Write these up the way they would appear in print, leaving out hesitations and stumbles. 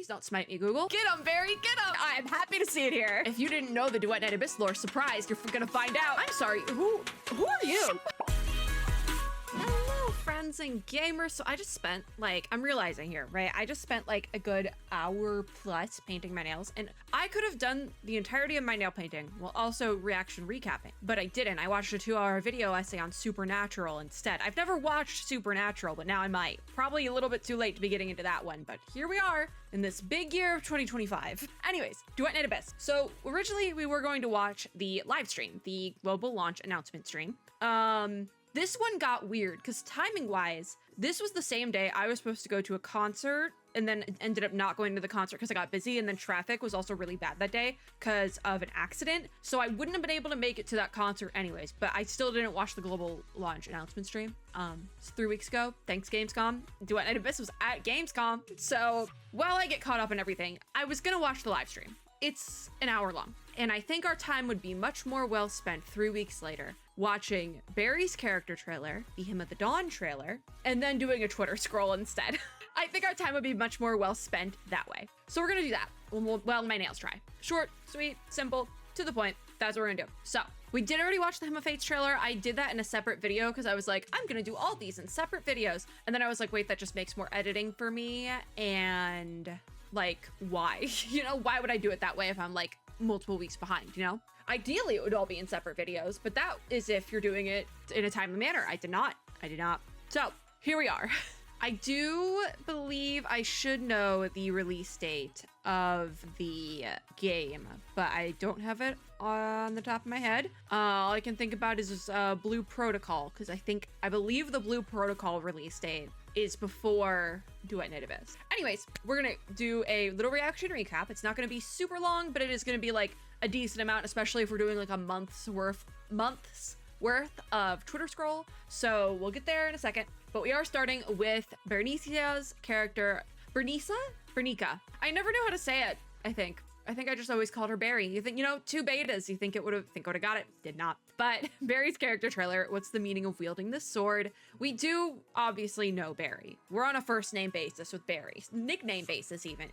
Please don't smite me, Google. Get him, Barry, get him! I'm happy to see it here. If you didn't know the Duet Night Abyss lore, surprise, you're gonna find out. I'm sorry, who are you? Hello, friends and gamers. So I just spent I'm realizing here, right? I just spent like a good hour plus painting my nails, and I could have done the entirety of my nail painting while also reaction recapping, but I didn't. I watched a 2-hour video essay on Supernatural instead. I've never watched Supernatural, but now I might. Probably a little bit too late to be getting into that one, but here we are in this big year of 2025. Anyways, Duet Night Abyss. So originally we were going to watch the live stream, the global launch announcement stream. This one got weird because timing wise, this was the same day I was supposed to go to a concert and then ended up not going to the concert because I got busy, and then traffic was also really bad that day because of an accident. So I wouldn't have been able to make it to that concert anyways, but I still didn't watch the global launch announcement stream. It's 3 weeks ago. Thanks, Gamescom. Duet Night Abyss was at Gamescom. So while I get caught up in everything, I was gonna watch the live stream. It's an hour long, and I think our time would be much more well spent 3 weeks later watching Barry's character trailer, the Hymn of the Dawn trailer, and then doing a Twitter scroll instead. I think our time would be much more well spent that way. So we're gonna do that. Well, my nails dry. Short, sweet, simple, to the point. That's what we're gonna do. So we did already watch the Hymn of Fates trailer. I did that in a separate video because I was like, I'm gonna do all these in separate videos. And then I was like, wait, that just makes more editing for me. And like, why? You know, why would I do it that way if I'm like multiple weeks behind, you know? Ideally, it would all be in separate videos, but that is if you're doing it in a timely manner. I did not. So here we are. I do believe I should know the release date of the game, but I don't have it on the top of my head. All I can think about is Blue Protocol, because I believe the Blue Protocol release date is before Duet Night Abyss. Anyways, we're gonna do a little reaction recap. It's not gonna be super long, but it is gonna be like a decent amount, especially if we're doing like a month's worth of Twitter scroll. So we'll get there in a second, but we are starting with Berenica's character, Berenica. I never knew how to say it, I think I just always called her Barry. You think, 2 betas, you think it would have got it, did not. But Barry's character trailer, what's the meaning of wielding this sword? We do obviously know Barry. We're on a first name basis with Barry, nickname basis even.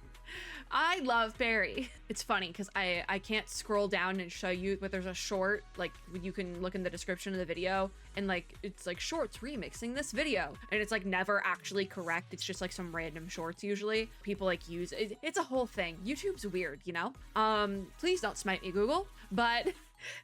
I love Barry. It's funny because I can't scroll down and show you, but there's a short, like you can look in the description of the video and like, it's like shorts remixing this video. And it's like never actually correct. It's just like some random shorts usually. People like use it. It's a whole thing. YouTube's weird, you know? Please don't smite me, Google, but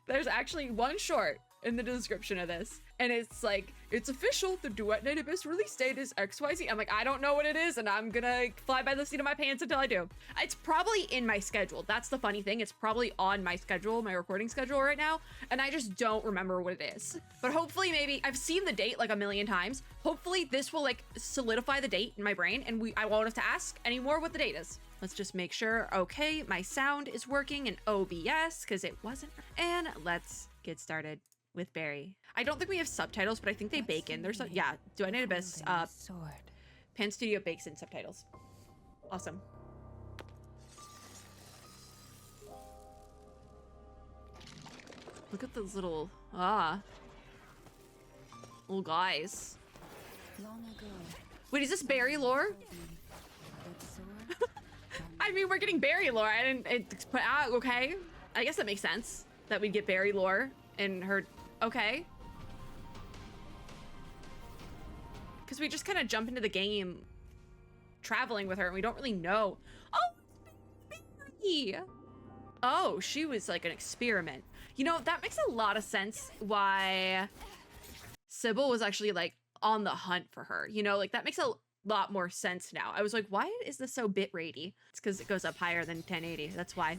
there's actually one short in the description of this, and it's like, it's official, the Duet Night Abyss release date is XYZ. I'm like, I don't know what it is, and I'm gonna fly by the seat of my pants until I do. It's probably in my schedule. That's the funny thing. It's probably on my schedule, my recording schedule right now, and I just don't remember what it is. But hopefully, maybe, I've seen the date like a million times. Hopefully this will like solidify the date in my brain, and I won't have to ask anymore what the date is. Let's just make sure, okay, my sound is working in OBS, because it wasn't. And let's get started with Barry. I don't think we have subtitles, but I think they bake in. There's yeah, Duet Night Abyss, Pan Studio bakes in subtitles. Awesome. Look at those little, little guys. Long ago. Wait, is this Barry lore? I mean, we're getting Barry lore. I didn't, okay. I guess that makes sense that we'd get Barry lore in her, okay. Because we just kind of jump into the game traveling with her and we don't really know. Oh, it's Barry. Oh, she was like an experiment. That makes a lot of sense why Sybil was actually like on the hunt for her. Like that makes a lot more sense now. I was like, why is this so bit ratey? It's because it goes up higher than 1080. That's why.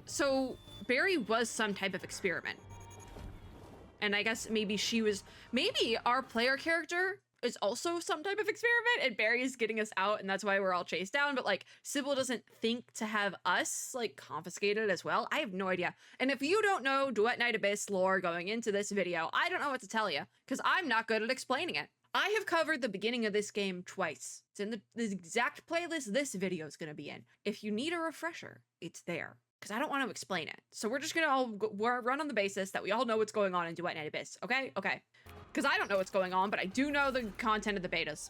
So Barry was some type of experiment. And I guess maybe our player character is also some type of experiment and Barry's getting us out and that's why we're all chased down. But like Sybil doesn't think to have us like confiscated as well. I have no idea. And if you don't know Duet Night Abyss lore going into this video, I don't know what to tell you because I'm not good at explaining it. I have covered the beginning of this game twice. It's in the exact playlist this video is going to be in. If you need a refresher, it's there. Because I don't want to explain it. So we're just going to all run on the basis that we all know what's going on in Duet Night Abyss, okay? Okay. Because I don't know what's going on, but I do know the content of the betas.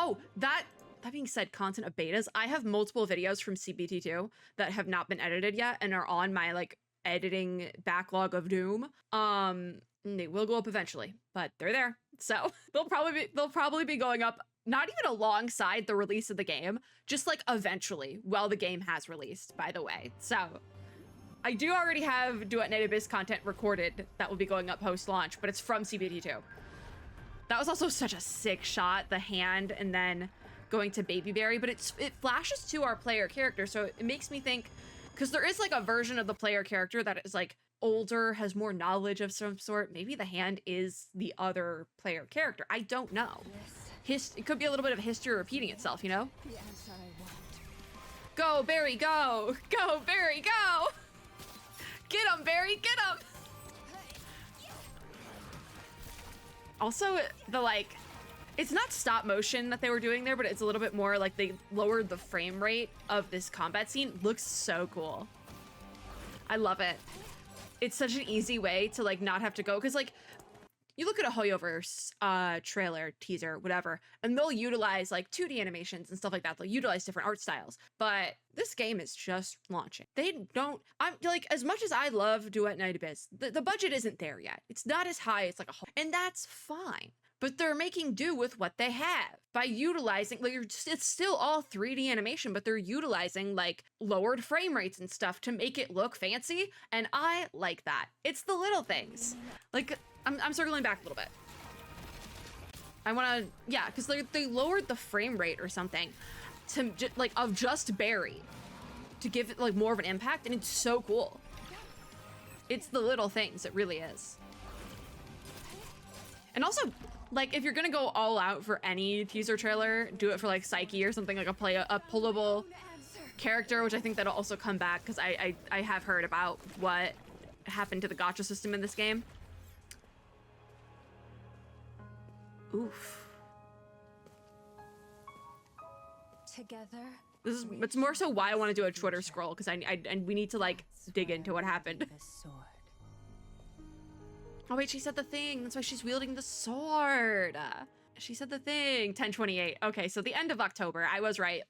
Oh, that being said, content of betas, I have multiple videos from CBT2 that have not been edited yet and are on my like editing backlog of doom. They will go up eventually, but they're there. So they'll probably be going up not even alongside the release of the game, just like eventually while the game has released, by the way. So I do already have Duet Night Abyss content recorded that will be going up post-launch, but it's from CBT2. That was also such a sick shot, the hand and then going to Baby Berry, but it flashes to our player character, so it makes me think, because there is like a version of the player character that is like older, has more knowledge of some sort. Maybe the hand is the other player character. I don't know. It could be a little bit of history repeating itself, you know? The answer I want. Go, Berry, go! Go, Berry, go! Get him, Berry, get him! Also, the like, it's not stop motion that they were doing there, but it's a little bit more like they lowered the frame rate of this combat scene. Looks so cool. I love it. It's such an easy way to like not have to go, because like you look at a Hoyoverse trailer, teaser, whatever, and they'll utilize like 2D animations and stuff like that. They'll utilize different art styles, but this game is just launching. They don't, I'm like, as much as I love Duet Night Abyss, the budget isn't there yet. It's not as high as like a whole, and that's fine. But they're making do with what they have by utilizing, like, it's still all 3D animation, but they're utilizing like lowered frame rates and stuff to make it look fancy. And I like that. It's the little things. Like, I'm circling back a little bit. I want to, yeah, because they lowered the frame rate or something to like of just Berry to give it like more of an impact. And it's so cool. It's the little things. It really is. And also, like, if you're gonna go all out for any teaser trailer, do it for like Psyche or something, like a pullable character, which I think that'll also come back, because I have heard about what happened to the gacha system in this game. Oof. Together. It's more so why I want to do a Twitter scroll, because and we need to like dig into what happened. Oh wait, she said the thing. That's why she's wielding the sword. She said the thing. 10/28. Okay, so the end of October. I was right.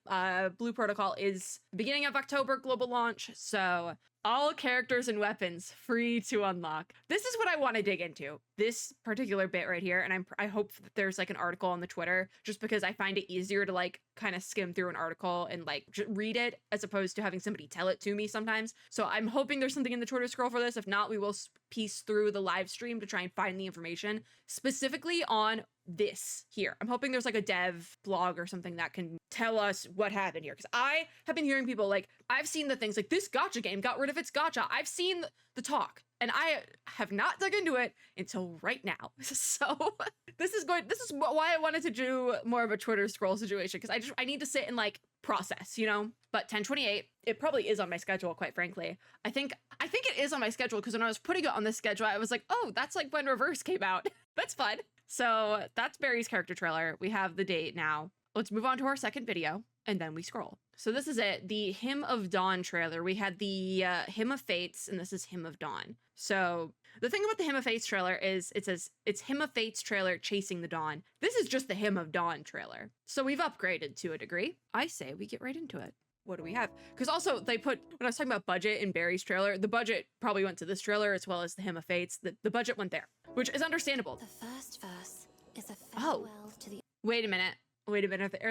Blue Protocol is beginning of October global launch. So all characters and weapons free to unlock. This is what I want to dig into. This particular bit right here, and I hope that there's like an article on the Twitter, just because I find it easier to like kind of skim through an article and like read it as opposed to having somebody tell it to me sometimes. So I'm hoping there's something in the Twitter scroll for this. If not, we will piece through the live stream to try and find the information specifically on this here. I'm hoping there's like a dev blog or something that can tell us what happened here, because I have been hearing people like, I've seen the things like this gacha game got rid of its gacha. I've seen the talk, and I have not dug into it until right now. So this is why I wanted to do more of a Twitter scroll situation, because I need to sit and like process, you know. But 10/28, it probably is on my schedule, quite frankly. I think it is on my schedule, because when I was putting it on this schedule, I was like, oh, that's like when Reverse came out. That's fun. So that's Berry's character trailer. We have the date now. Let's move on to our second video, and then we scroll. So this is it, the Hymn of Dawn trailer. We had the Hymn of Fates, and this is Hymn of Dawn. So the thing about the Hymn of Fates trailer is it says it's Hymn of Fates trailer chasing the dawn. This is just the Hymn of Dawn trailer. So we've upgraded to a degree. I say we get right into it. What do we have? Because also they put, when I was talking about budget in Berry's trailer, the budget probably went to this trailer as well as the Hymn of Fates. The budget went there, which is understandable. The first verse is a farewell to the... Wait a minute. Are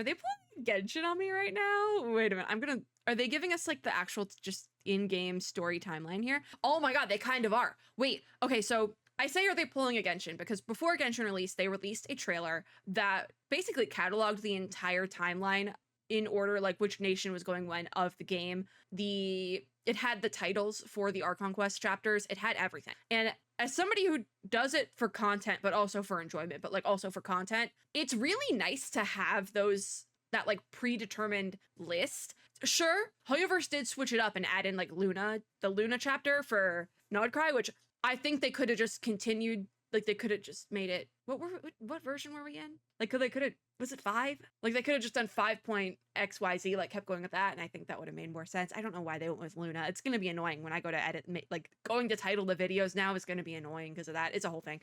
they pulling Genshin on me right now? Wait a minute. Are they giving us like the actual just in-game story timeline here? Oh my god, they kind of are. Wait, okay, so I say are they pulling a Genshin because before Genshin released, they released a trailer that basically cataloged the entire timeline in order, like which nation was going when of the game. It had the titles for the Archon Quest chapters. It had everything. And as somebody who does it for content, but also for enjoyment, but like also for content, it's really nice to have that like predetermined list. Sure, Hoyoverse did switch it up and add in like the Luna chapter for Nodcry, which I think they could have just continued. Like they could have just made it. What version were we in? Like, they could have, was it 5? Like, they could have just done 5.xyz, like, kept going with that, and I think that would have made more sense. I don't know why they went with Luna. It's going to be annoying when I go to edit, like, going to title the videos now is going to be annoying because of that. It's a whole thing.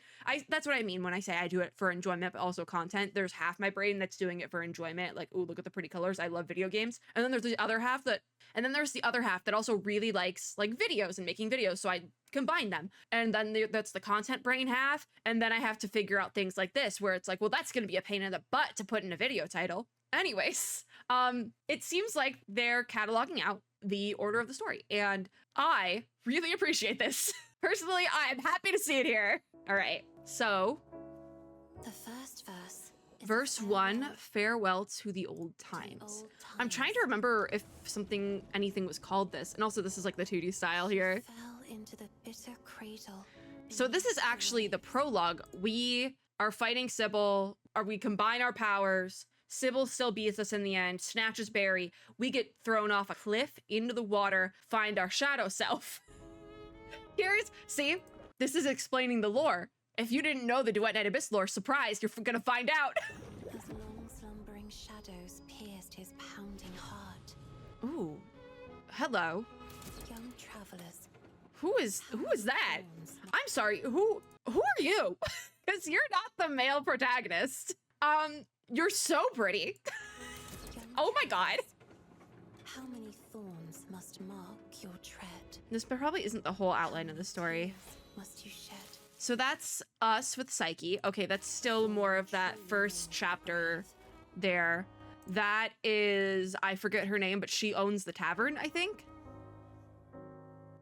That's what I mean when I say I do it for enjoyment, but also content. There's half my brain that's doing it for enjoyment, like, ooh, look at the pretty colors. I love video games. And then there's the other half that also really likes, like, videos and making videos, so I combine them. And then that's the content brain half, and then I have to figure out things like this where it's like, well, that's going to be a pain in the butt to put in a video title. Anyways, it seems like they're cataloging out the order of the story, and I really appreciate this. Personally, I'm happy to see it here. All right, so The first verse. Is verse 1, farewell to the old times. I'm trying to remember if anything was called this, and also this is like the 2D style here. Fell into the bitter cradle. So this is actually the prologue. We are fighting Sybil, or we combine our powers. Sybil still beats us in the end, snatches Barry. We get thrown off a cliff into the water, find our shadow self. See, this is explaining the lore. If you didn't know the Duet Night Abyss lore, surprise, you're gonna find out. As long slumbering shadows pierced his pounding heart. Ooh, hello. Young travelers. Who is that? I'm sorry, who are you? Because you're not the male protagonist. You're so pretty. Oh my god. How many thorns must mark your tread? This probably isn't the whole outline of the story. Must you shed? So that's us with Psyche. Okay, that's still more of that first chapter there. That is, I forget her name, but she owns the tavern, I think.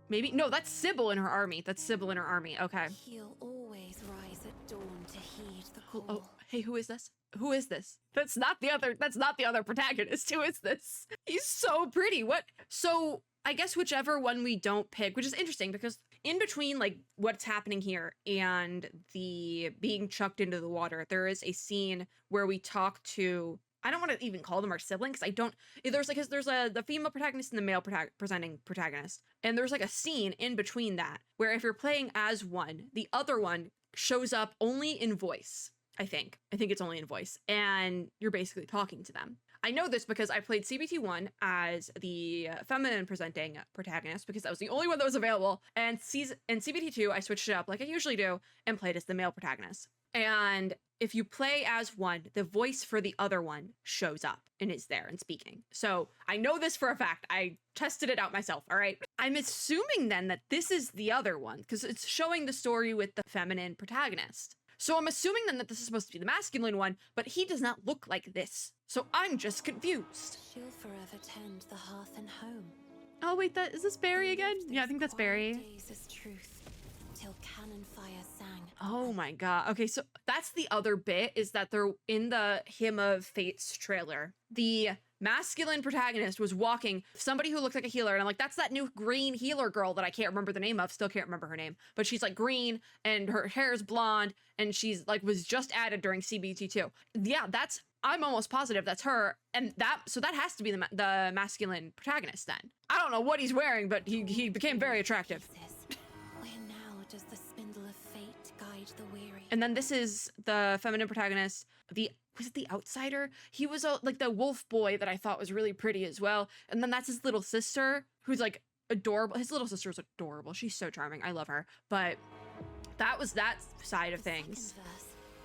Maybe, no, that's Sybil in her army. Okay. He'll always rise at dawn to heed the call. Oh, hey, who is this? That's not the other protagonist. Who is this? He's so pretty. What? So I guess whichever one we don't pick, which is interesting because in between like what's happening here and the being chucked into the water, there is a scene where we talk to, I don't want to even call them our siblings. There's the female protagonist and the male presenting protagonist. And there's like a scene in between that where if you're playing as one, the other one shows up only in voice. I think it's only in voice, and you're basically talking to them. I know this because I played CBT1 as the feminine presenting protagonist because that was the only one that was available. And in CBT2, I switched it up like I usually do and played as the male protagonist. And if you play as one, the voice for the other one shows up and is there and speaking. So I know this for a fact. I tested it out myself, all right? I'm assuming then that this is the other one because it's showing the story with the feminine protagonist. So I'm assuming then that this is supposed to be the masculine one, but he does not look like this. So I'm just confused. She'll forever tend the hearth and home. Oh wait, is this Barry again? Yeah, I think that's Barry. Days as truth, till cannon fire sang. Oh my god. Okay, so that's the other bit, is that they're in the Hymn of Fates trailer. The masculine protagonist was walking somebody who looked like a healer, and I'm like, that's that new green healer girl that I can't remember the name of. Still can't remember her name, but she's like green and her hair is blonde and she's like was just added during CBT2. Yeah, I'm almost positive that's her, and that has to be the masculine protagonist then. I don't know what he's wearing, but he became very attractive. Where now does the spindle of fate guide the weary? And then this is the feminine protagonist. Was it the outsider? He was like the wolf boy that I thought was really pretty as well. And then that's his little sister who's like adorable. His little sister is adorable. She's so charming. I love her. But that was that side of things.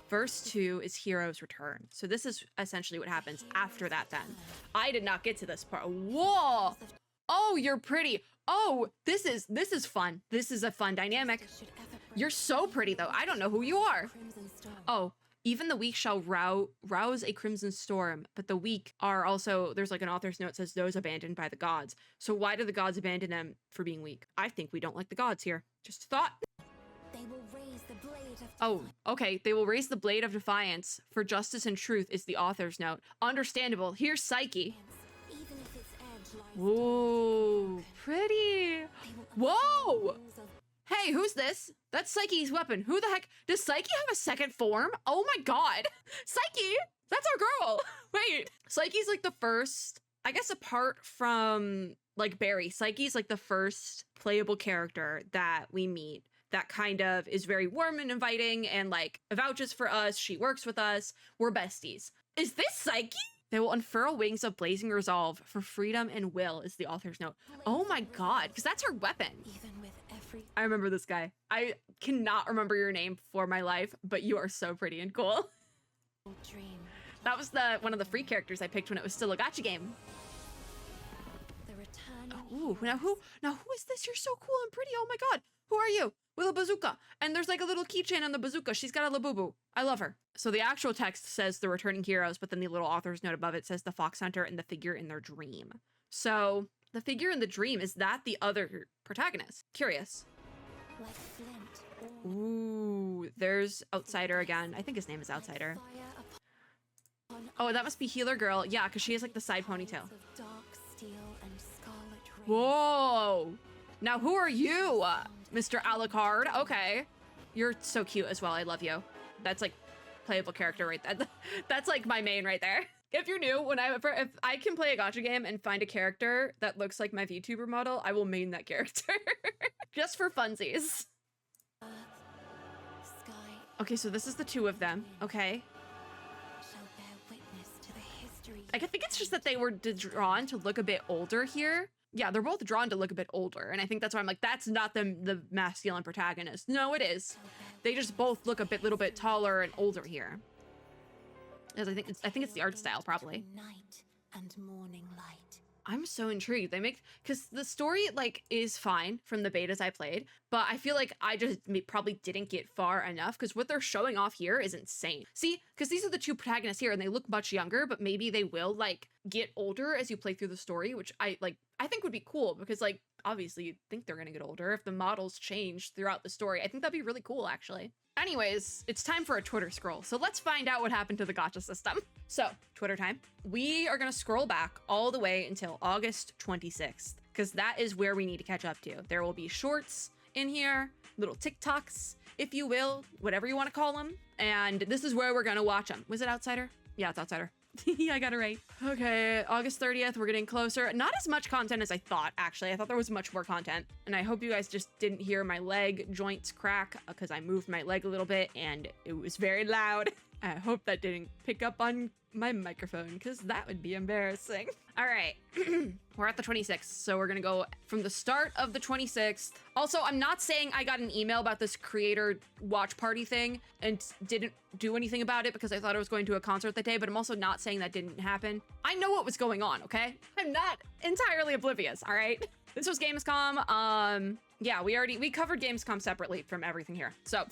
Verse 2 is Hero's Return. So this is essentially what happens after that then. I did not get to this part. Whoa! Oh, you're pretty. Oh, this is fun. This is a fun dynamic. You're so pretty though. I don't know who you are. Oh, even the weak shall rouse a crimson storm, but the weak are also, there's like an author's note says those abandoned by the gods. So why do the gods abandon them for being weak? I think we don't like the gods here. Just a thought. They will raise the blade of Oh, okay. They will raise the blade of defiance for justice and truth is the author's note. Understandable. Here's Psyche. even if its edge lies Ooh, pretty. Whoa! walls of Hey, who's this? That's Psyche's weapon. Who the heck? Does Psyche have a second form? Oh my god. Psyche! That's our girl! Wait. Psyche's like the first, I guess apart from like Barry, Psyche's like the first playable character that we meet that kind of is very warm and inviting and like vouches for us. She works with us. We're besties. Is this Psyche? They will unfurl wings of blazing resolve for freedom and will is the author's note. Oh my God, because that's her weapon. Even with every I remember this guy. I cannot remember your name for my life, but you are so pretty and cool. dream, That was one of the free characters I picked when it was still a gacha game. the returning Ooh, now who is this? You're so cool and pretty. Oh my God. Who are you? With a bazooka. And there's like a little keychain on the bazooka. She's got a labubu. I love her. So the actual text says the returning heroes, but then the little author's note above it says the fox hunter and the figure in their dream. So the figure in the dream, is that the other protagonist? Curious. like flint, or Ooh, there's Outsider again. I think his name is Outsider. fire upon Oh, that must be Healer Girl. Yeah, because she has like the side ponytail. of dark steel and scarlet rain. Whoa. Now who are you, Mr. Alucard? Okay. You're so cute as well. I love you. That's like playable character right there. That's like my main right there. If you're new, if I can play a gacha game and find a character that looks like my VTuber model, I will main that character. Just for funsies. Sky Okay, so this is the two of them. Okay. shall bear witness to the history. I think it's just that they were drawn to look a bit older here. Yeah, they're both drawn to look a bit older. And I think that's why I'm like, that's not the masculine protagonist. No, it is. They just both look a little bit taller and older here. Because I think it's the art style, probably. Night and morning light. I'm so intrigued. Because the story like is fine from the betas I played, but I feel like I just probably didn't get far enough because what they're showing off here is insane. See, because these are the two protagonists here and they look much younger, but maybe they will like get older as you play through the story, which I think would be cool because like obviously you'd think they're gonna get older if the models change throughout the story. I think that'd be really cool actually. Anyways, it's time for a Twitter scroll. So let's find out what happened to the gacha system. So, Twitter time. We are going to scroll back all the way until August 26th, because that is where we need to catch up to. There will be shorts in here, little TikToks, if you will, whatever you want to call them. And this is where we're going to watch them. Was it Outsider? Yeah, it's Outsider. I got it right. Okay, August 30th, we're getting closer. Not as much content as I thought, actually. I thought there was much more content. And I hope you guys just didn't hear my leg joints crack because I moved my leg a little bit and it was very loud. I hope that didn't pick up on my microphone because that would be embarrassing. All right, we're at the 26th. So we're gonna go from the start of the 26th. Also, I'm not saying I got an email about this creator watch party thing and didn't do anything about it because I thought I was going to a concert that day, but I'm also not saying that didn't happen. I know what was going on, okay? I'm not entirely oblivious, all right? This was Gamescom. Yeah, we covered Gamescom separately from everything here. So,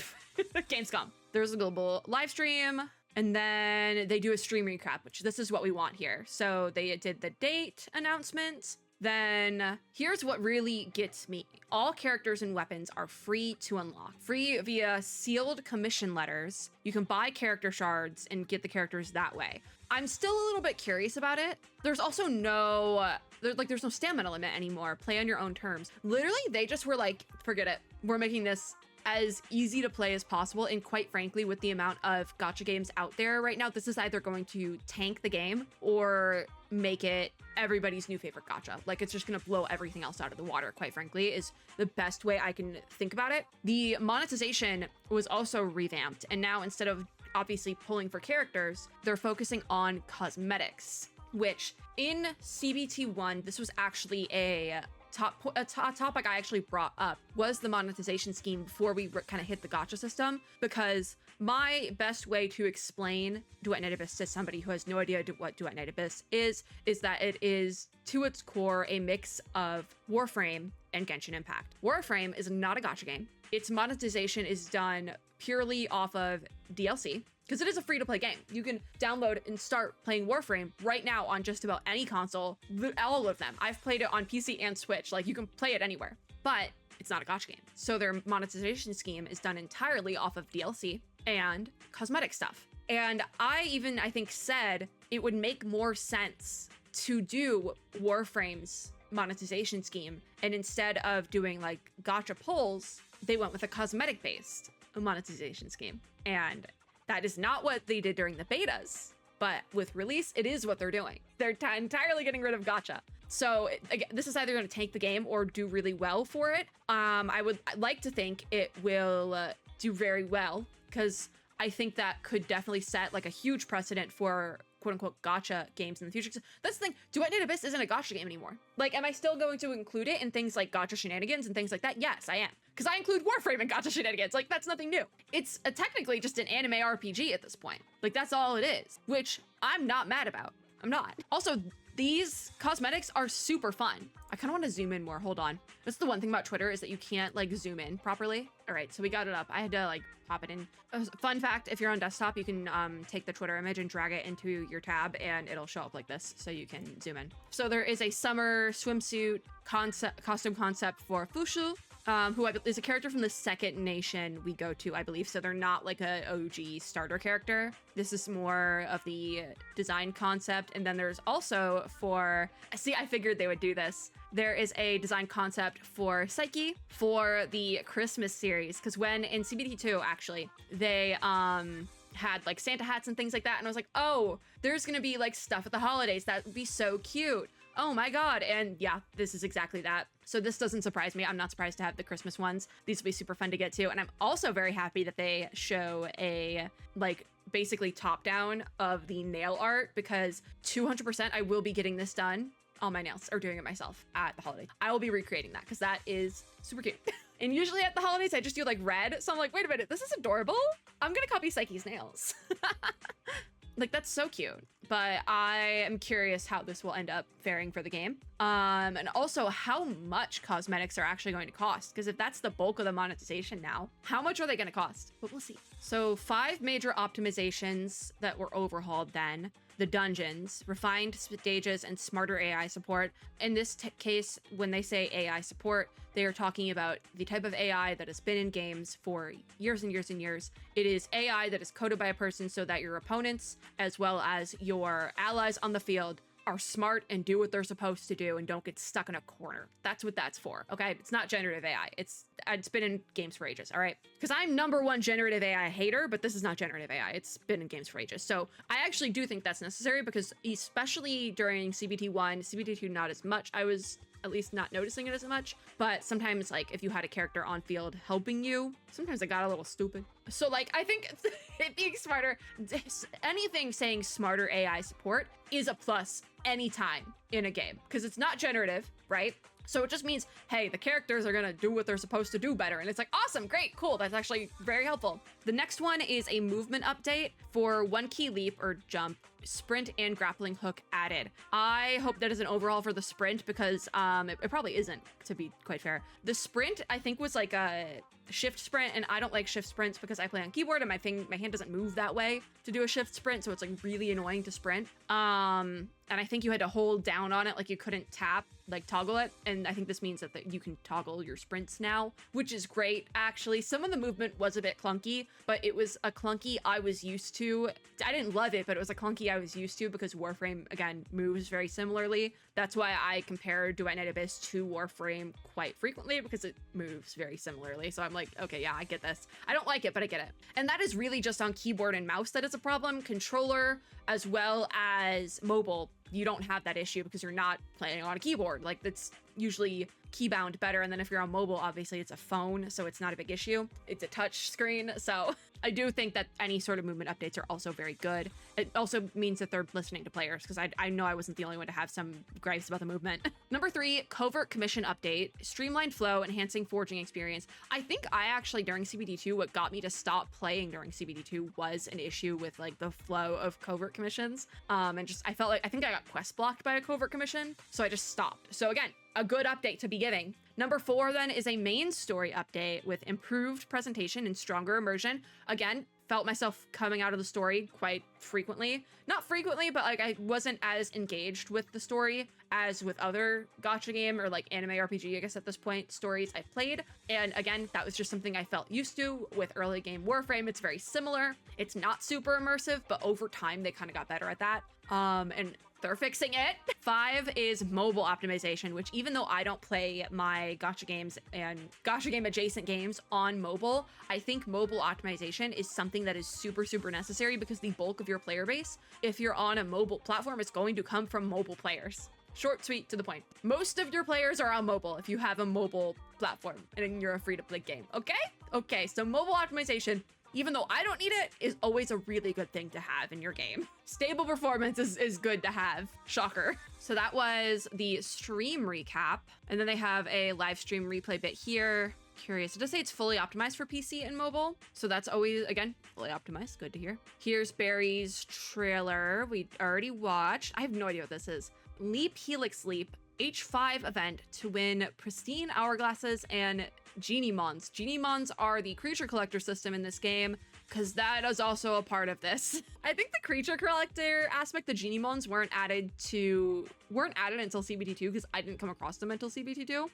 Gamescom. There's a global live stream, and then they do a stream recap, which this is what we want here. So they did the date announcement. Then here's what really gets me. All characters and weapons are free to unlock. Free via sealed commission letters. You can buy character shards and get the characters that way. I'm still a little bit curious about it. There's also there's no stamina limit anymore. Play on your own terms. Literally, they just were like, forget it. We're making this as easy to play as possible. And quite frankly, with the amount of gacha games out there right now, this is either going to tank the game or make it everybody's new favorite gacha. Like it's just gonna blow everything else out of the water, quite frankly, is the best way I can think about it. The monetization was also revamped. And now instead of obviously pulling for characters, they're focusing on cosmetics, which in CBT1, this was actually a topic I actually brought up was the monetization scheme before we kind of hit the gacha system, because my best way to explain Duet Night Abyss to somebody who has no idea what Duet Night Abyss is that it is to its core a mix of Warframe and Genshin Impact. Warframe is not a gacha game. Its monetization is done purely off of DLC, because it is a free-to-play game. You can download and start playing Warframe right now on just about any console, all of them. I've played it on PC and Switch, like you can play it anywhere, but it's not a gacha game. So their monetization scheme is done entirely off of DLC and cosmetic stuff. And I think said it would make more sense to do Warframe's monetization scheme, and instead of doing like gacha pulls, they went with a cosmetic-based monetization scheme. And that is not what they did during the betas. but with release, it is what they're doing. They're entirely getting rid of gacha. So again, this is either going to tank the game or do really well for it. I would like to think it will do very well, because I think that could definitely set like a huge precedent for quote unquote gacha games in the future. That's the thing, Duet Abyss isn't a gacha game anymore. Like, am I still going to include it in things like gacha shenanigans and things like that? Yes, I am. Because I include Warframe in gacha shenanigans. Like, that's nothing new. It's technically just an anime RPG at this point. Like, that's all it is, which I'm not mad about. I'm not. Also, these cosmetics are super fun. I kind of want to zoom in more. Hold on. That's the one thing about Twitter, is that you can't like zoom in properly. All right, so we got it up. I had to like pop it in. Fun fact, if you're on desktop, you can take the Twitter image and drag it into your tab and it'll show up like this, so you can zoom in. So there is a summer swimsuit costume concept for Fushu, who is a character from the second nation we go to, I believe. So they're not like a OG starter character. This is more of the design concept. And then there's also I figured they would do this. There is a design concept for Psyche for the Christmas series. Because when in CBT2, actually, they had like Santa hats and things like that. And I was like, oh, there's going to be like stuff at the holidays. That would be so cute. Oh my God. And yeah, this is exactly that. So this doesn't surprise me. I'm not surprised to have the Christmas ones. These will be super fun to get to. And I'm also very happy that they show a like basically top down of the nail art, because 200% I will be getting this done. All my nails, or doing it myself at the holiday. I will be recreating that because that is super cute. And usually at the holidays, I just do like red. So I'm like, wait a minute, this is adorable. I'm gonna copy Psyche's nails. Like, that's so cute. But I am curious how this will end up faring for the game. And also how much cosmetics are actually going to cost. Because if that's the bulk of the monetization now, how much are they going to cost? But we'll see. So 5 major optimizations that were overhauled then. The dungeons, refined stages, and smarter AI support. In this case, when they say AI support, they are talking about the type of AI that has been in games for years and years and years. It is AI that is coded by a person so that your opponents, as well as your allies on the field, are smart and do what they're supposed to do and don't get stuck in a corner. That's what that's for, okay? It's not generative AI. It's been in games for ages, all right? Because I'm #1 generative AI hater, but this is not generative AI. It's been in games for ages. So I actually do think that's necessary, because especially during CBT1, CBT2 not as much. I was at least not noticing it as much, but sometimes like if you had a character on field helping you, sometimes it got a little stupid. So like, I think it being smarter, anything saying smarter AI support is a plus anytime in a game, because it's not generative, right? So it just means, hey, the characters are gonna do what they're supposed to do better. And it's like, awesome, great, cool. That's actually very helpful. The next one is a movement update for 1 key leap or jump, sprint, and grappling hook added. I hope that is an overhaul for the sprint, because it probably isn't, to be quite fair. The sprint, I think, was like a shift sprint, and I don't like shift sprints because I play on keyboard and my hand doesn't move that way to do a shift sprint, so it's like really annoying to sprint. And I think you had to hold down on it, like you couldn't tap, like toggle it. And I think this means that you can toggle your sprints now, which is great. Actually, some of the movement was a bit clunky, but it was a clunky I was used to. I didn't love it, but it was a clunky I was used to, because Warframe, again, moves very similarly. That's why I compare Duet Abyss to Warframe quite frequently, because it moves very similarly. So I'm like, okay, yeah, I get this. I don't like it, but I get it. And that is really just on keyboard and mouse that is a problem. Controller, as well as mobile, you don't have that issue because you're not playing on a keyboard. Like, that's usually keybound better. And then if you're on mobile, obviously it's a phone, so it's not a big issue. It's a touch screen. So I do think that any sort of movement updates are also very good. It also means that they're listening to players, because I know I wasn't the only one to have some gripes about the movement. Number 3, covert commission update, streamlined flow, enhancing forging experience. I think I actually, during CBD2, what got me to stop playing during CBD2 was an issue with like the flow of covert commissions. And just, I think I got quest blocked by a covert commission, so I just stopped. So again, a good update to be giving. Number 4 then is a main story update with improved presentation and stronger immersion. Again, felt myself coming out of the story quite frequently. Not frequently, but like I wasn't as engaged with the story as with other gacha game or like anime RPG, I guess at this point, stories I've played. And again, that was just something I felt used to with early game Warframe. It's very similar. It's not super immersive, but over time they kind of got better at that. And they're fixing it. 5 is mobile optimization, which even though I don't play my gacha games and gacha game adjacent games on mobile, I think mobile optimization is something that is super, super necessary, because the bulk of of your player base, if you're on a mobile platform, it's going to come from mobile players. Short, sweet, to the point. Most of your players are on mobile if you have a mobile platform and you're a free-to-play game, okay? Okay, so mobile optimization, even though I don't need it, is always a really good thing to have in your game. Stable performance is good to have. Shocker. So that was the stream recap. And then they have a live stream replay bit here. Curious. It does say it's fully optimized for PC and mobile. So that's always, again, fully optimized. Good to hear. Here's Barry's trailer. We already watched. I have no idea what this is. Leap Helix Leap H5 event to win pristine hourglasses and Genie Mons. Genie Mons are the creature collector system in this game, because that is also a part of this. I think the creature collector aspect, the Genie Mons, weren't added until CBT2, because I didn't come across them until CBT2.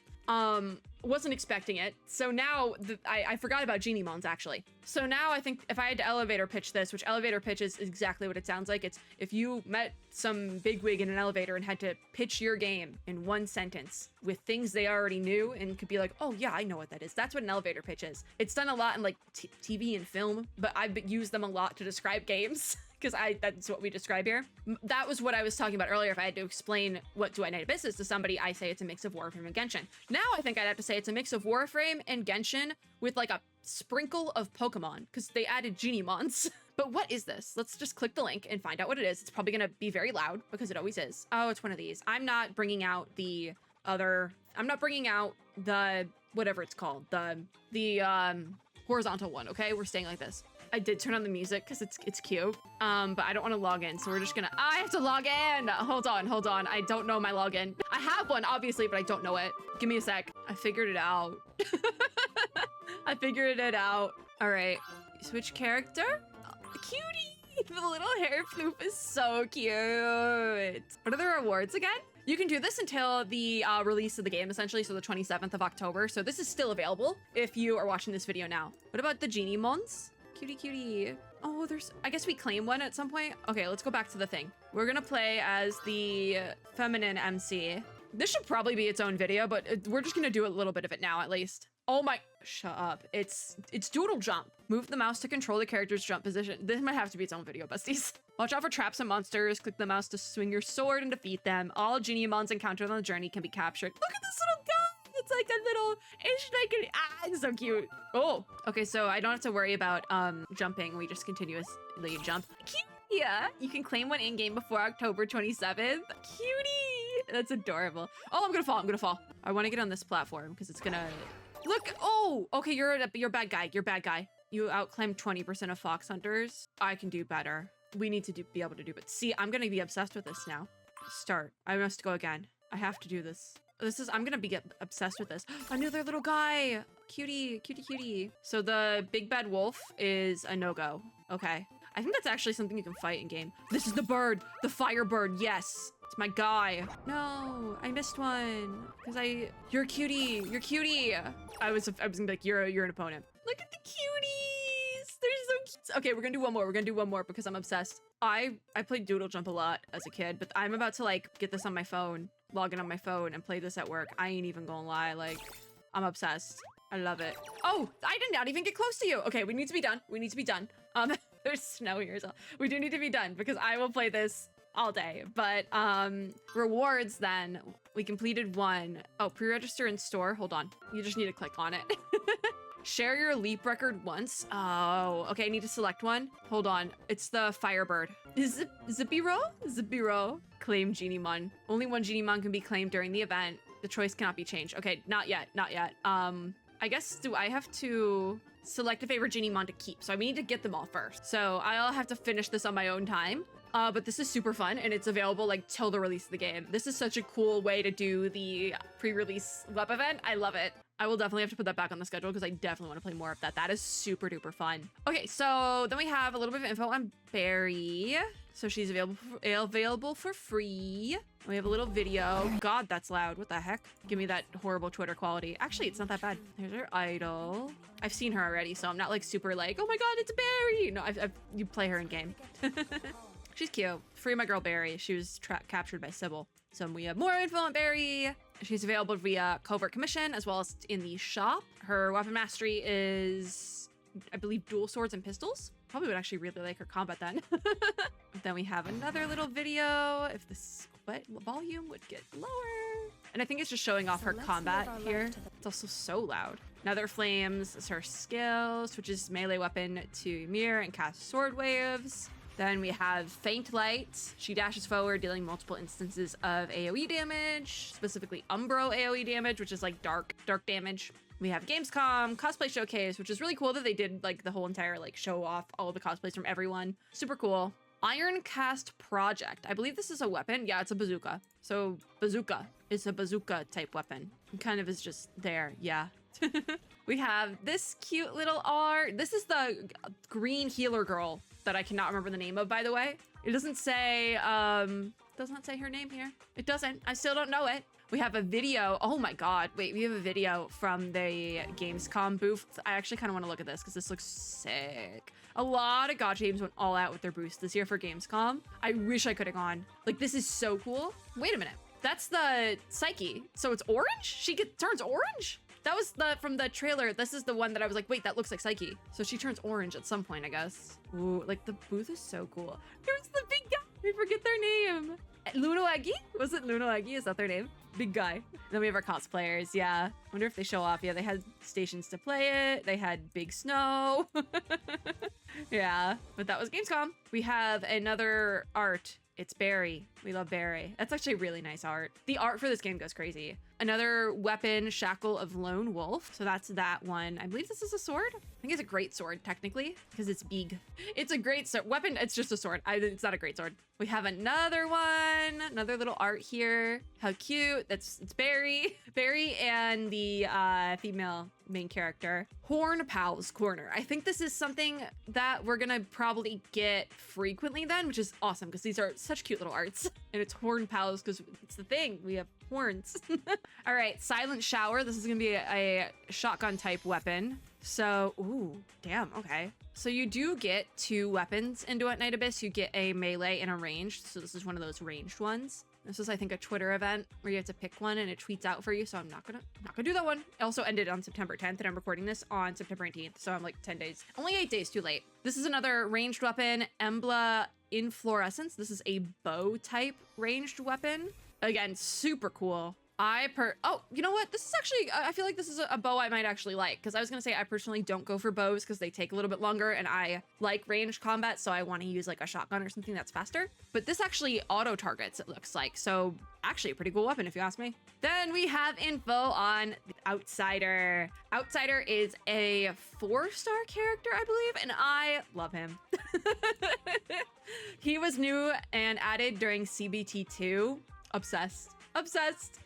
Wasn't expecting it. So now I forgot about Genie Mons, actually. So now I think if I had to elevator pitch this, which elevator pitch is exactly what it sounds like. It's if you met some bigwig in an elevator and had to pitch your game in one sentence with things they already knew and could be like, oh yeah, I know what that is. That's what an elevator pitch is. It's done a lot in like TV and film, but I've used them a lot to describe games. Because that's what we describe here. That was what I was talking about earlier. If I had to explain what Duet Night is to somebody, I say it's a mix of Warframe and Genshin. Now I think I'd have to say it's a mix of Warframe and Genshin with like a sprinkle of Pokemon, because they added Genie Mons. But what is this? Let's just click the link and find out what it is. It's probably gonna be very loud, because it always is. Oh, it's one of these. I'm not bringing out I'm not bringing out the, whatever it's called, the horizontal one, okay? We're staying like this. I did turn on the music because it's cute, but I don't want to log in, so we're just gonna, I have to log in! Hold on, I don't know my login. I have one, obviously, but I don't know it. Give me a sec. I figured it out. I figured it out. All right, switch character. Oh, cutie! The little hair floof is so cute. What are the rewards again? You can do this until the release of the game, essentially, so the 27th of October. So this is still available if you are watching this video now. What about the Genie Mons? Cutie, cutie. Oh, I guess we claim one at some point. Okay, let's go back to the thing. We're gonna play as the feminine MC. This should probably be its own video, but we're just gonna do a little bit of it now, at least. Oh my, shut up. It's doodle jump. Move the mouse to control the character's jump position. This might have to be its own video, besties. Watch out for traps and monsters. Click the mouse to swing your sword and defeat them. All Genie Mons encountered on the journey can be captured. Look at this little guy. It's like a little, it's like it's so cute. Oh, okay, so I don't have to worry about jumping. We just continuously jump. Cute. Yeah, you can claim one in-game before October 27th. Cutie. That's adorable. Oh, I'm gonna fall. I want to get on this platform because it's gonna, look. Oh, okay, you're a bad guy. You're a bad guy. You outclaim 20% of fox hunters. I can do better. We need to be able to do, but see, I'm gonna be obsessed with this now. Start. I must go again. I have to do this. I'm gonna get obsessed with this. Another little guy. Cutie, cutie, cutie. So the big bad wolf is a no-go. Okay. I think that's actually something you can fight in game. This is the bird, the fire bird. Yes, it's my guy. No, I missed one. You're a cutie, you're cutie. I was gonna be like, you're an opponent. Look at the cuties. They're so cute. Okay, we're gonna do one more because I'm obsessed. I played Doodle Jump a lot as a kid, but I'm about to like get this on my phone, log in on my phone and play this at work. I ain't even gonna lie, like, I'm obsessed. I love it. Oh, I did not even get close to you. Okay, we need to be done. There's snow here, so we do need to be done because I will play this all day. But rewards then, we completed one. Oh, pre-register in store. Hold on. You just need to click on it. Share your leap record once. Oh, okay, I need to select one. Hold on. It's the Firebird. Zippiro? Claim Genie Mon. Only one Genie Mon can be claimed during the event. The choice cannot be changed. Okay, not yet. I guess, do I have to select a favorite Genie Mon to keep? So we need to get them all first. So I'll have to finish this on my own time. But this is super fun and it's available like till the release of the game. This is such a cool way to do the pre-release web event. I love it. I will definitely have to put that back on the schedule because I definitely want to play more of that. That is super duper fun. Okay, so then we have a little bit of info on Barry. So she's available for free. We have a little video. God, that's loud. What the heck? Give me that horrible Twitter quality. Actually, it's not that bad. Here's her idol. I've seen her already, so I'm not like super like, oh my God, it's Barry. No, you play her in game. She's cute. Free my girl Barry. She was captured by Sybil. So we have more info on Barry. She's available via Covert Commission as well as in the shop. Her weapon mastery is, I believe, dual swords and pistols. probably would actually really like her combat then. Then we have another little video. If this volume would get lower. And I think it's just showing off So her let's combat live our here. life to the- It's also so loud. Nether Flames is her skill, switches melee weapon to mirror and cast sword waves. Then we have Faint Light. She dashes forward, dealing multiple instances of AoE damage, specifically Umbro AoE damage, which is like dark damage. We have Gamescom Cosplay Showcase, which is really cool that they did like the whole entire like show off all of the cosplays from everyone. Super cool. Iron Cast Project. I believe this is a weapon. Yeah, it's a bazooka. So bazooka. It's a bazooka type weapon. It kind of is just there. Yeah. We have this cute little art. This is the green healer girl that I cannot remember the name of, by the way. It doesn't say, does not say her name here. It doesn't. I still don't know it. We have a video. Oh my God. Wait, we have a video from the Gamescom booth. I actually kind of want to look at this because this looks sick. A lot of gacha games went all out with their booths this year for Gamescom. I wish I could have gone. Like, this is so cool. Wait a minute. That's the Psyche. So it's orange? She turns orange? That was from the trailer. This is the one that I was like, wait, that looks like Psyche. So she turns orange at some point, I guess. Ooh, like the booth is so cool. Here's the big guy. I forget their name. Lunoagi? Was it Lunoagi? Is that their name? Big guy. Then we have our cosplayers. Yeah. Wonder if they show off. Yeah, they had stations to play it. They had big snow. Yeah, but that was Gamescom. We have another art. It's Barry. We love Barry. That's actually really nice art. The art for this game goes crazy. Another weapon, Shackle of Lone Wolf. So that's that one. I believe this is a sword. I think it's a great sword, technically, because it's big. It's a great weapon. It's just a sword. It's not a great sword. We have another one, another little art here. How cute. It's Barry. Barry and the female main character. Horn Pals Corner. I think this is something that we're gonna probably get frequently then, which is awesome because these are such cute little arts. And it's Horn Pals because it's the thing. We have horns. All right, Silent Shower. This is gonna be a shotgun type weapon. So, ooh, damn, okay. So you do get 2 weapons in Duet Night Abyss. You get a melee and a ranged. So this is one of those ranged ones. This is, I think, a Twitter event where you have to pick one and it tweets out for you. So I'm not gonna do that one. It also ended on September 10th and I'm recording this on September 18th. So I'm like 10 days, only 8 days too late. This is another ranged weapon, Embla Inflorescence. This is a bow type ranged weapon. Again, super cool. Oh, you know what? This is actually, I feel like this is a bow I might actually like, because I was going to say I personally don't go for bows because they take a little bit longer and I like ranged combat, so I want to use like a shotgun or something that's faster. But this actually auto targets, it looks like. So actually a pretty cool weapon if you ask me. Then we have info on the Outsider. Outsider is a 4-star character, I believe, and I love him. He was new and added during CBT2. Obsessed.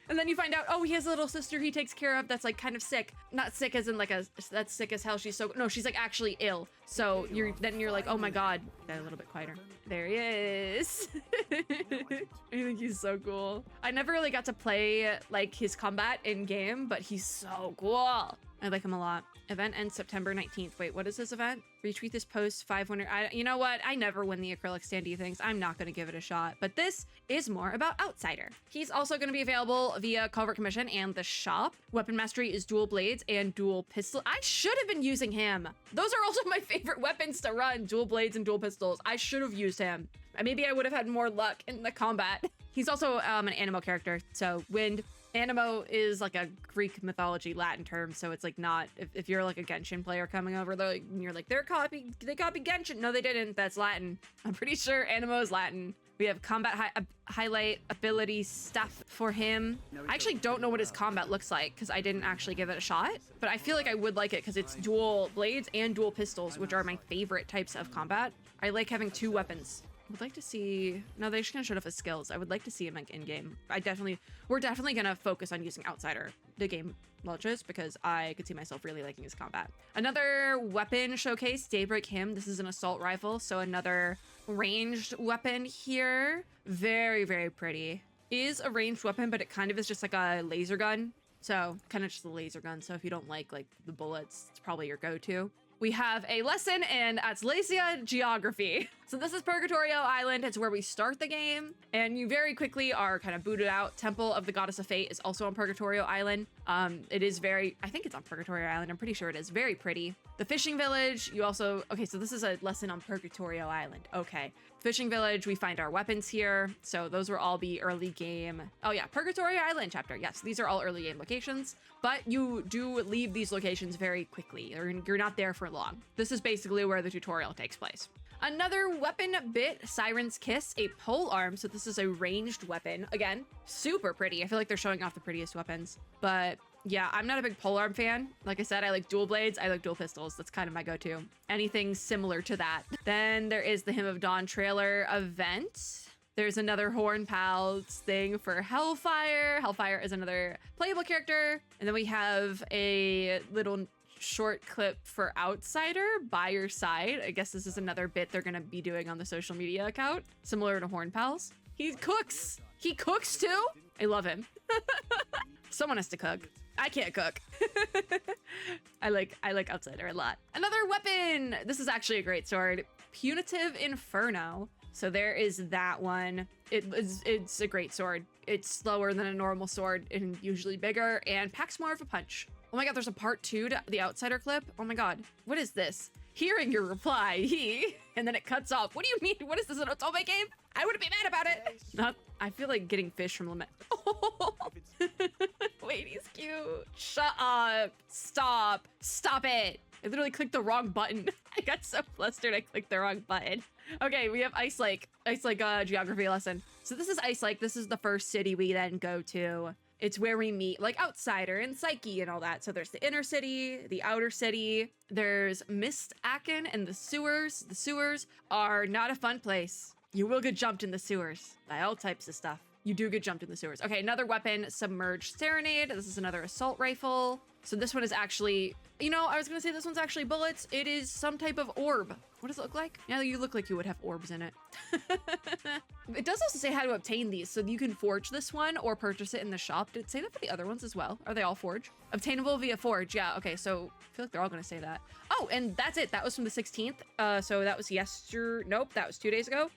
And then you find out, oh, he has a little sister he takes care of that's like kind of sick. Not sick as in like that's sick as hell. She's like actually ill. So you're like, oh my God. A little bit quieter. There he is. I think he's so cool. I never really got to play like his combat in game, but he's so cool. I like him a lot. Event ends September 19th. Wait, what is this event? Retweet this post, 500. You know what? I never win the acrylic standee things. I'm not going to give it a shot. But this is more about Outsider. He's also going to be available via Covert Commission and the shop. Weapon mastery is dual blades and dual pistol. I should have been using him. Those are also my favorite weapons to run. Dual blades and dual pistols. I should have used him. Maybe I would have had more luck in the combat. He's also an animo character. So wind. Animo is like a Greek mythology Latin term, so it's like not, if you're like a Genshin player coming over, you're like, they copied Genshin. No, they didn't. That's Latin. I'm pretty sure animo is Latin. We have combat highlight ability stuff for him. I actually don't know what his combat looks like because I didn't actually give it a shot, but I feel like I would like it because it's dual blades and dual pistols, which are my favorite types of combat. I like having 2 weapons. I would like to see, no, they just kind of showed off his skills. I would like to see him like in game. We're definitely gonna focus on using Outsider the game launches because I could see myself really liking his combat. Another weapon showcase, Daybreak Hymn. This is an assault rifle, so another ranged weapon here. Very, very pretty. Is a ranged weapon, but it kind of is just like a laser gun. So kind of just a laser gun. So if you don't like the bullets, it's probably your go-to. We have a lesson in Atlasia geography. So this is Purgatorio Island. It's where we start the game, and you very quickly are kind of booted out. Temple of the Goddess of Fate is also on Purgatorio Island. It is I think it's on Purgatorio Island. I'm pretty sure it is. Very pretty. The fishing village, you also, okay, so this is a lesson on Purgatorio Island. Okay. Fishing village, we find our weapons here. So those will all be early game. Oh yeah, Purgatorio Island chapter. Yes, these are all early game locations, but you do leave these locations very quickly, or you're not there for long. This is basically where the tutorial takes place. Another weapon bit, Siren's Kiss, a pole arm. So this is a ranged weapon. Again, super pretty. I feel like they're showing off the prettiest weapons, but yeah, I'm not a big polearm fan. Like I said, I like dual blades. I like dual pistols. That's kind of my go-to. Anything similar to that. Then there is the Hymn of Dawn trailer event. There's another Horn Pals thing for Hellfire. Hellfire is another playable character. And then we have a little short clip for Outsider, By Your Side. I guess this is another bit they're gonna be doing on the social media account, similar to Horn Pals. He cooks. He cooks too. I love him. Someone has to cook. I can't cook. I like Outsider a lot. Another weapon. This is actually a great sword. Punitive Inferno. So there is that one. It's a great sword. It's slower than a normal sword and usually bigger and packs more of a punch. Oh my god, there's a part 2 to the Outsider clip. Oh my god, what is this? Hearing your reply, and then it cuts off. What do you mean? What is this, an Otome game? I wouldn't be mad about it. Not, I feel like getting fish from Lament. Oh. Wait, he's cute. Shut up. Stop. Stop it. I literally clicked the wrong button. I got so flustered I clicked the wrong button. Okay, we have Ice Lake. Ice Lake geography lesson. So this is Ice Lake. This is the first city we then go to. It's where we meet like Outsider and Psyche and all that. So there's the inner city, the outer city. There's Mist Aken and the sewers. The sewers are not a fun place. You will get jumped in the sewers by all types of stuff. You do get jumped in the sewers. Okay, another weapon, Submerged Serenade. This is another assault rifle. So this one is actually, you know, I was gonna say this one's actually bullets. It is some type of orb. What does it look like? Yeah, you look like you would have orbs in it. It does also say how to obtain these. So you can forge this one or purchase it in the shop. Did it say that for the other ones as well? Are they all forge? Obtainable via forge. Yeah, okay, so I feel like they're all gonna say that. Oh, and that's it. That was from the 16th. So that was nope, that was 2 days ago.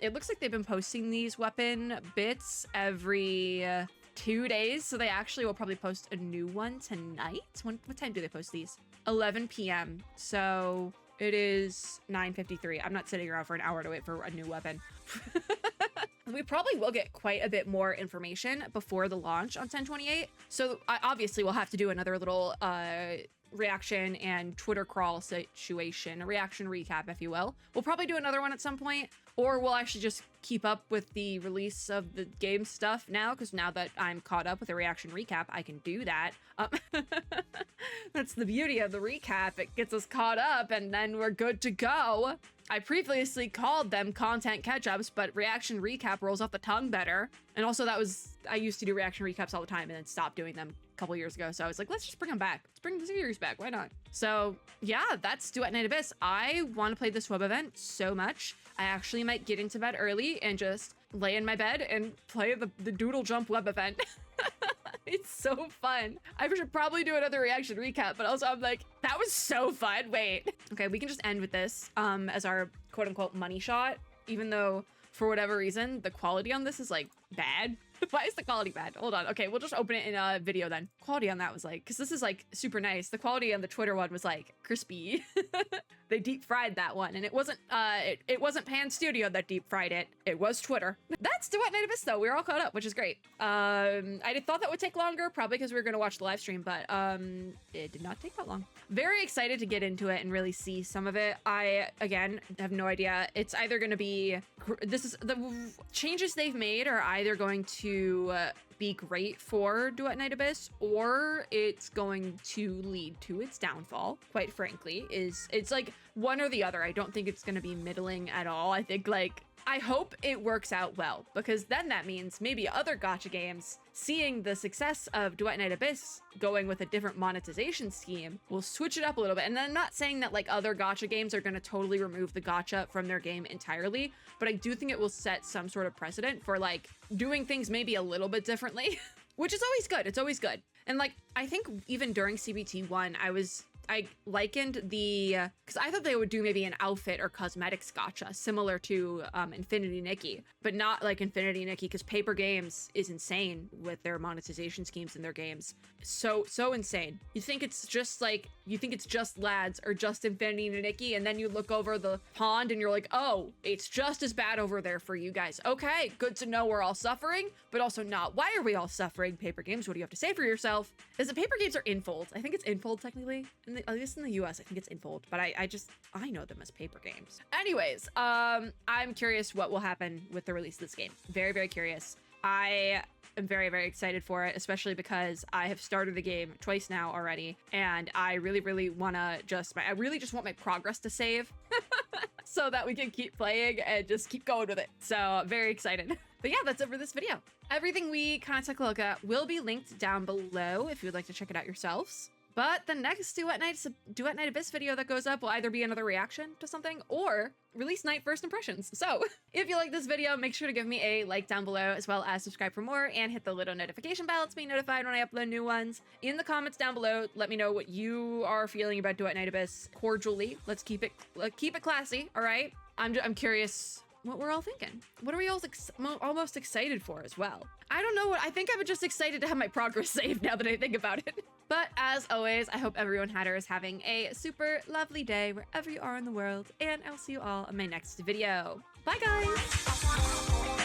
It looks like they've been posting these weapon bits every 2 days. So they actually will probably post a new one tonight. What time do they post these? 11 p.m. So it is 9:53. I'm not sitting around for an hour to wait for a new weapon. We probably will get quite a bit more information before the launch on 10/28. So obviously we'll have to do another little reaction and Twitter crawl situation, a reaction recap, if you will. We'll probably do another one at some point, or we'll actually just keep up with the release of the game stuff now, because now that I'm caught up with a reaction recap, I can do that. That's the beauty of the recap. It gets us caught up and then we're good to go. I previously called them content catch-ups, but reaction recap rolls off the tongue better. And also I used to do reaction recaps all the time and then stopped doing them a couple years ago. So I was like, let's just bring them back. Let's bring the series back. Why not? So yeah, that's Duet Night Abyss. I want to play this web event so much. I actually might get into bed early and just lay in my bed and play the Doodle Jump web event. It's so fun. I should probably do another reaction recap, but also I'm like, that was so fun. Wait. Okay, we can just end with this as our quote unquote money shot, even though for whatever reason, the quality on this is like bad. Why is the quality bad? Hold on. Okay, we'll just open it in a video then. Quality on that was like, because this is like super nice. The quality on the Twitter one was like crispy. They deep fried that one, and it wasn't Pan Studio that deep fried it. It was Twitter. That's Duet Night Abyss though. We're all caught up, which is great. I thought that would take longer, probably because we were gonna watch the live stream, but it did not take that long. Very excited to get into it and really see some of it. I again have no idea. It's either gonna be the changes they've made are either going to be great for Duet Night Abyss, or it's going to lead to its downfall, quite frankly. It's like one or the other. I don't think it's going to be middling at all. I think I hope it works out well, because then that means maybe other gacha games seeing the success of Duet Night Abyss going with a different monetization scheme will switch it up a little bit. And I'm not saying that like other gacha games are going to totally remove the gacha from their game entirely, but I do think it will set some sort of precedent for like doing things maybe a little bit differently, which is always good. It's always good. And like, I think even during CBT1, I was I likened the, because I thought they would do maybe an outfit or cosmetics gacha similar to Infinity Nikki, but not like Infinity Nikki, because Paper Games is insane with their monetization schemes in their games. So insane. You think it's just lads or just Infinity Nikki, and then you look over the pond and you're like, oh, it's just as bad over there for you guys. Okay, good to know we're all suffering, but also not. Why are we all suffering? Paper Games, what do you have to say for yourself? Is it Paper Games or Infold? I think it's Infold technically. At least in the US, I think it's Infold, but I know them as Paper Games. Anyways, I'm curious what will happen with the release of this game. Very, very curious. I am very, very excited for it, especially because I have started the game twice now already, and I really, really want to I really just want my progress to save so that we can keep playing and just keep going with it. So very excited. But yeah, that's it for this video. Everything we kind of took a look at will be linked down below if you would like to check it out yourselves. But the next Duet Night Abyss video that goes up will either be another reaction to something or release night first impressions. So if you like this video, make sure to give me a like down below, as well as subscribe for more and hit the little notification bell to be notified when I upload new ones. In the comments down below, let me know what you are feeling about Duet Night Abyss cordially. Let's keep it classy, all right? I'm curious what we're all thinking. What are we all almost excited for as well? I don't know I think I'm just excited to have my progress saved now that I think about it. But as always, I hope everyone is having a super lovely day wherever you are in the world, and I'll see you all in my next video. Bye guys!